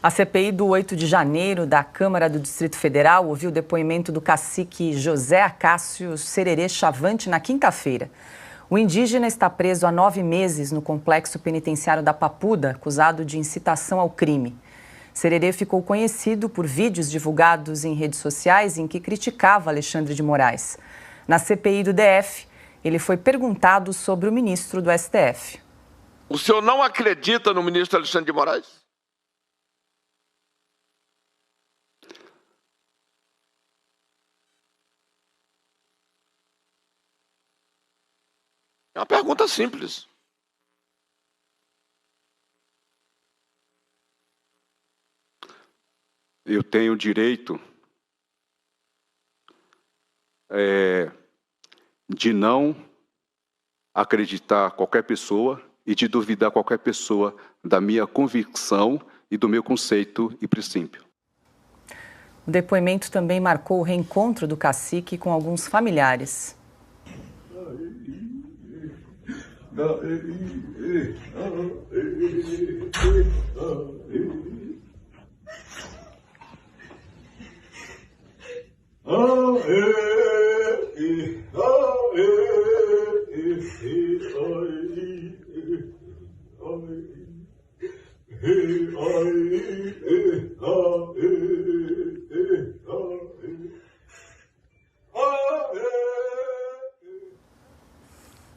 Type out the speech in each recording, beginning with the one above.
A CPI do 8 de janeiro da Câmara do Distrito Federal ouviu o depoimento do cacique José Acácio Sererê Chavante na quinta-feira. O indígena está preso há 9 meses no complexo penitenciário da Papuda, acusado de incitação ao crime. Sererê ficou conhecido por vídeos divulgados em redes sociais em que criticava Alexandre de Moraes. Na CPI do DF, ele foi perguntado sobre o ministro do STF. O senhor não acredita no ministro Alexandre de Moraes? É uma pergunta simples. Eu tenho o direito de não acreditar qualquer pessoa e de duvidar qualquer pessoa da minha convicção e do meu conceito e princípio. O depoimento também marcou o reencontro do cacique com alguns familiares.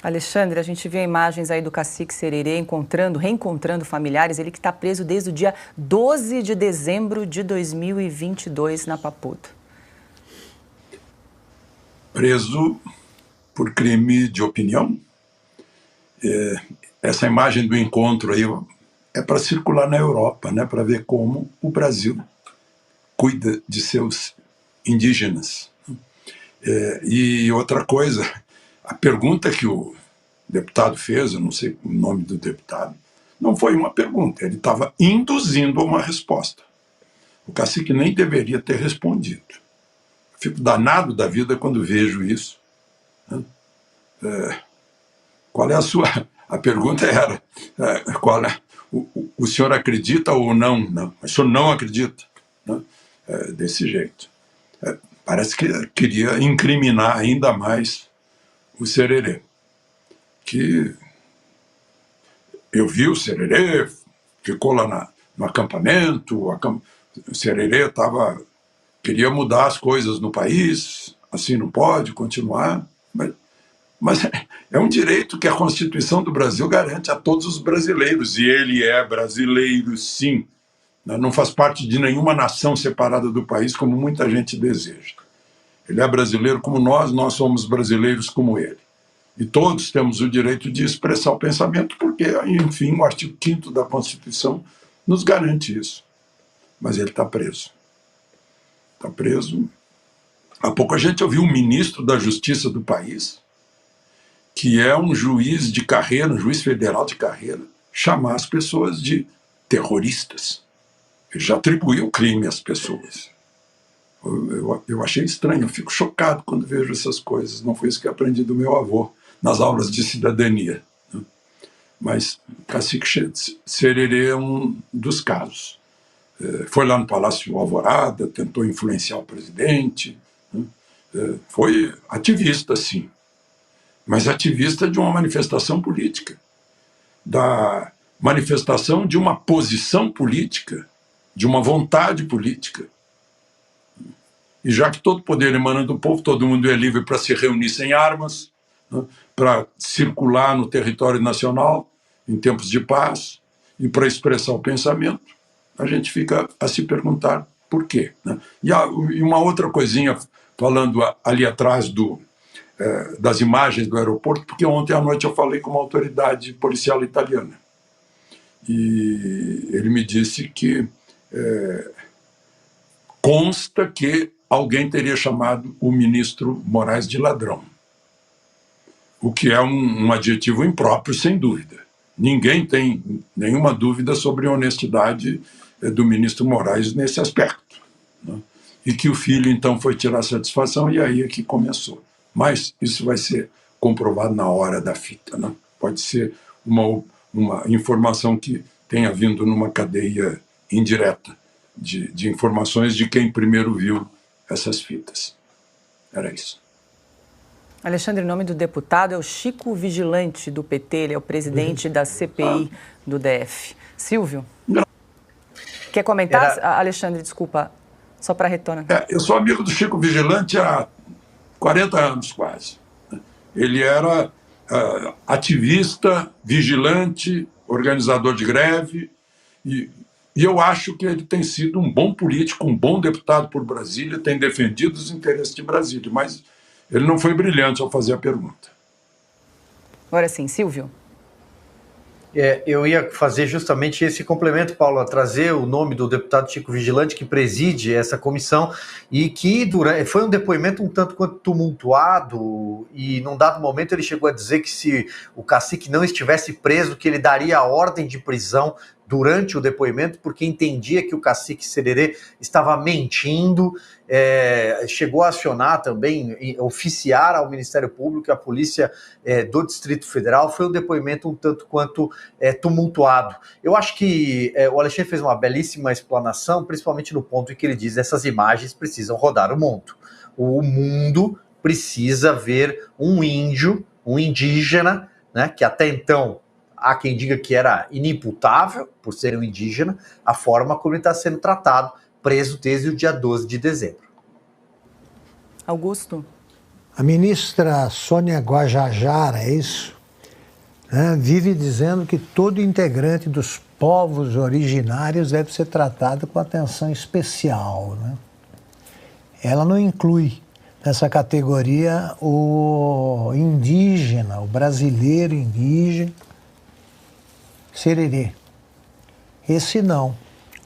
Alexandre, a gente vê imagens aí do cacique Sererê reencontrando familiares, ele que está preso desde o dia 12 de dezembro de 2022 na Papuda. Preso por crime de opinião. Essa imagem do encontro aí é para circular na Europa, né, para ver como o Brasil cuida de seus indígenas. E outra coisa, a pergunta que o deputado fez, eu não sei o nome do deputado, não foi uma pergunta, ele estava induzindo a uma resposta. O cacique nem deveria ter respondido. Fico danado da vida quando vejo isso. Qual é a sua... A pergunta era, qual é... o senhor acredita ou não? Não. O senhor não acredita? Né? Desse jeito. Parece que queria incriminar ainda mais o Sererê. Que eu vi o Sererê, ficou lá no acampamento, o Sererê queria mudar as coisas no país, assim não pode continuar, mas é um direito que a Constituição do Brasil garante a todos os brasileiros, e ele é brasileiro, sim. Não faz parte de nenhuma nação separada do país, como muita gente deseja. Ele é brasileiro como nós somos brasileiros como ele. E todos temos o direito de expressar o pensamento, porque, enfim, o artigo 5º da Constituição nos garante isso. Mas ele está preso. Está preso. Há pouco a gente ouviu o ministro da Justiça do país, que é um juiz de carreira, um juiz federal de carreira, chamar as pessoas de terroristas. Ele já atribuiu crime às pessoas. Eu achei estranho, eu fico chocado quando vejo essas coisas. Não foi isso que eu aprendi do meu avô nas aulas de cidadania. Né? Mas cacique Sererê é um dos casos. Foi lá no Palácio Alvorada, tentou influenciar o presidente. Né? Foi ativista, sim. Mas ativista de uma manifestação política. Da manifestação de uma posição política, de uma vontade política. E já que todo poder emana do povo, todo mundo é livre para se reunir sem armas, né, para circular no território nacional em tempos de paz e para expressar o pensamento, a gente fica a se perguntar por quê. Né? E uma outra coisinha, falando ali atrás das imagens do aeroporto, porque ontem à noite eu falei com uma autoridade policial italiana. E ele me disse que consta que alguém teria chamado o ministro Moraes de ladrão. O que é um adjetivo impróprio, sem dúvida. Ninguém tem nenhuma dúvida sobre a honestidade do ministro Moraes nesse aspecto. Né? E que o filho, então, foi tirar satisfação, e aí é que começou. Mas isso vai ser comprovado na hora da fita. Né? Pode ser uma informação que tenha vindo numa cadeia indireta de informações de quem primeiro viu essas fitas. Era isso. Alexandre, o nome do deputado é o Chico Vigilante, do PT, ele é o presidente da CPI do DF. Silvio? Quer comentar, Alexandre, desculpa, só para retornar. Eu sou amigo do Chico Vigilante há 40 anos quase. Ele era ativista, vigilante, organizador de greve, e eu acho que ele tem sido um bom político, um bom deputado por Brasília, tem defendido os interesses de Brasília, mas ele não foi brilhante ao fazer a pergunta. Agora sim, Silvio. Eu ia fazer justamente esse complemento, Paulo, a trazer o nome do deputado Chico Vigilante, que preside essa comissão, e que foi um depoimento um tanto quanto tumultuado, e num dado momento ele chegou a dizer que se o cacique não estivesse preso, que ele daria a ordem de prisão durante o depoimento, porque entendia que o cacique Sererê estava mentindo, chegou a acionar também, oficiar ao Ministério Público, a polícia do Distrito Federal. Foi um depoimento um tanto quanto tumultuado. Eu acho que o Alexandre fez uma belíssima explanação, principalmente no ponto em que ele diz que essas imagens precisam rodar o mundo. O mundo precisa ver um índio, um indígena, né, que até então há quem diga que era inimputável, por ser um indígena, a forma como ele está sendo tratado, preso desde o dia 12 de dezembro. Augusto. A ministra Sônia Guajajara, é isso? Vive dizendo que todo integrante dos povos originários deve ser tratado com atenção especial. Né? Ela não inclui nessa categoria o indígena, o brasileiro indígena, Sererê. Esse não.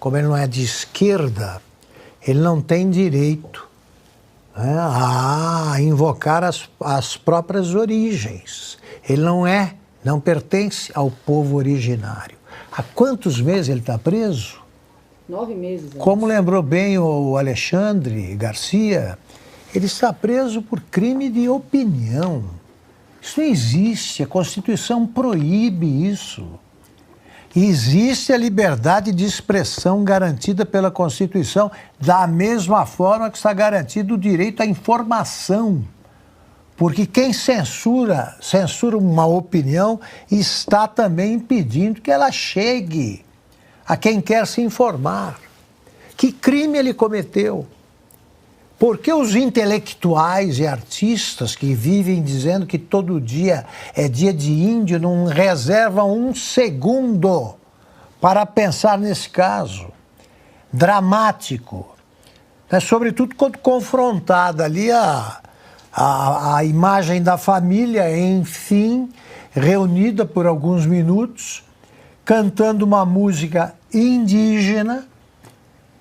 Como ele não é de esquerda, ele não tem direito, né, a invocar as próprias origens. Ele não pertence ao povo originário. Há quantos meses ele está preso? 9 meses. Como lembrou bem o Alexandre Garcia, ele está preso por crime de opinião. Isso não existe, a Constituição proíbe isso. Existe a liberdade de expressão garantida pela Constituição, da mesma forma que está garantido o direito à informação. Porque quem censura uma opinião está também impedindo que ela chegue a quem quer se informar. Que crime ele cometeu? Por que os intelectuais e artistas que vivem dizendo que todo dia é dia de índio não reservam um segundo para pensar nesse caso? Dramático. Sobretudo quando confrontada ali a imagem da família, enfim, reunida por alguns minutos, cantando uma música indígena.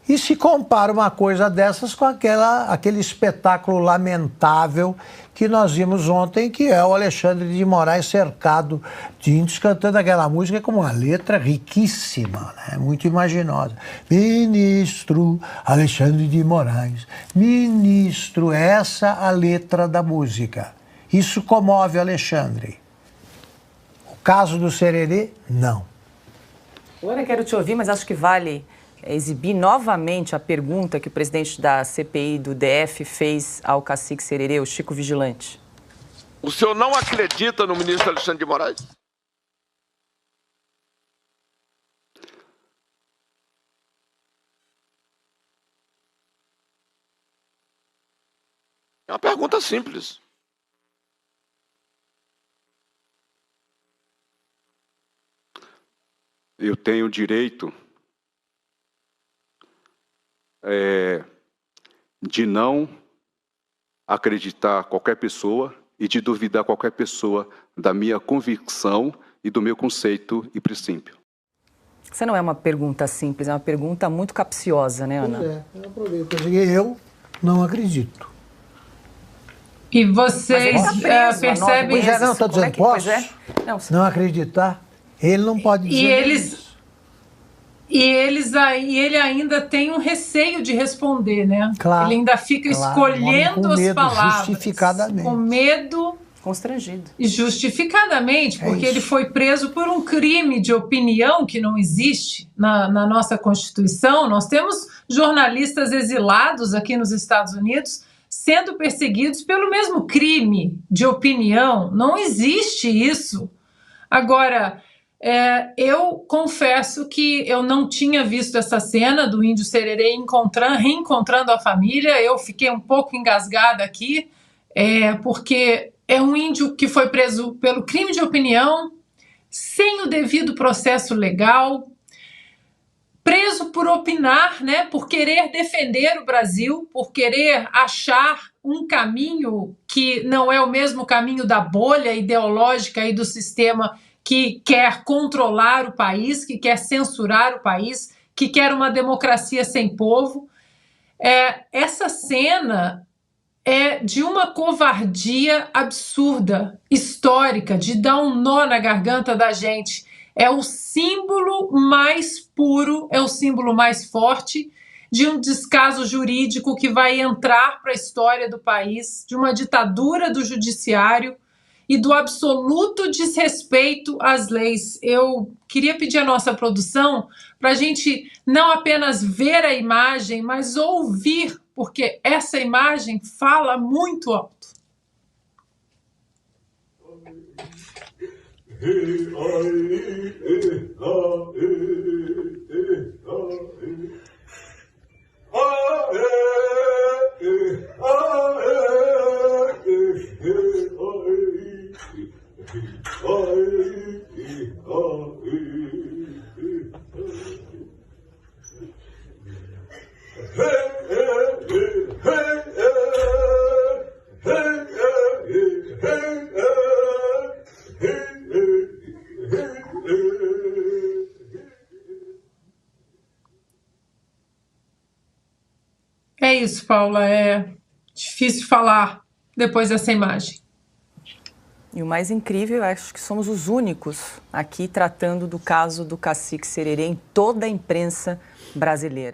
E se compara uma coisa dessas com aquele espetáculo lamentável que nós vimos ontem, que é o Alexandre de Moraes cercado de índios cantando aquela música com uma letra riquíssima, né? Muito imaginosa. Ministro Alexandre de Moraes, ministro, essa a letra da música. Isso comove Alexandre. O caso do Sererê, não. Agora eu quero te ouvir, mas acho que vale exibir novamente a pergunta que o presidente da CPI do DF fez ao cacique Sererê, o Chico Vigilante. O senhor não acredita no ministro Alexandre de Moraes? É uma pergunta simples. Eu tenho o direito de não acreditar qualquer pessoa e de duvidar qualquer pessoa da minha convicção e do meu conceito e princípio. Essa não é uma pergunta simples, é uma pergunta muito capciosa, né, Ana? Pois eu aproveito. Eu não acredito. E vocês percebem... Não, estou dizendo, posso não acreditar? Ele não pode dizer isso. E ele ainda tem um receio de responder, né? Claro, ele ainda fica escolhendo as palavras. Justificadamente. Com medo Constrangido. E justificadamente, porque ele foi preso por um crime de opinião que não existe na nossa Constituição. Nós temos jornalistas exilados aqui nos Estados Unidos sendo perseguidos pelo mesmo crime de opinião. Não existe isso. Agora, eu confesso que eu não tinha visto essa cena do índio Sererê reencontrando a família. Eu fiquei um pouco engasgada aqui, porque é um índio que foi preso pelo crime de opinião, sem o devido processo legal, preso por opinar, né, por querer defender o Brasil, por querer achar um caminho que não é o mesmo caminho da bolha ideológica e do sistema que quer controlar o país, que quer censurar o país, que quer uma democracia sem povo. Essa cena é de uma covardia absurda, histórica, de dar um nó na garganta da gente. É o símbolo mais puro, é o símbolo mais forte de um descaso jurídico que vai entrar para a história do país, de uma ditadura do judiciário e do absoluto desrespeito às leis. Eu queria pedir à nossa produção para a gente não apenas ver a imagem, mas ouvir, porque essa imagem fala muito alto. É isso, Paula, é difícil falar depois dessa imagem. E o mais incrível, eu acho que somos os únicos aqui tratando do caso do cacique Sererê em toda a imprensa brasileira.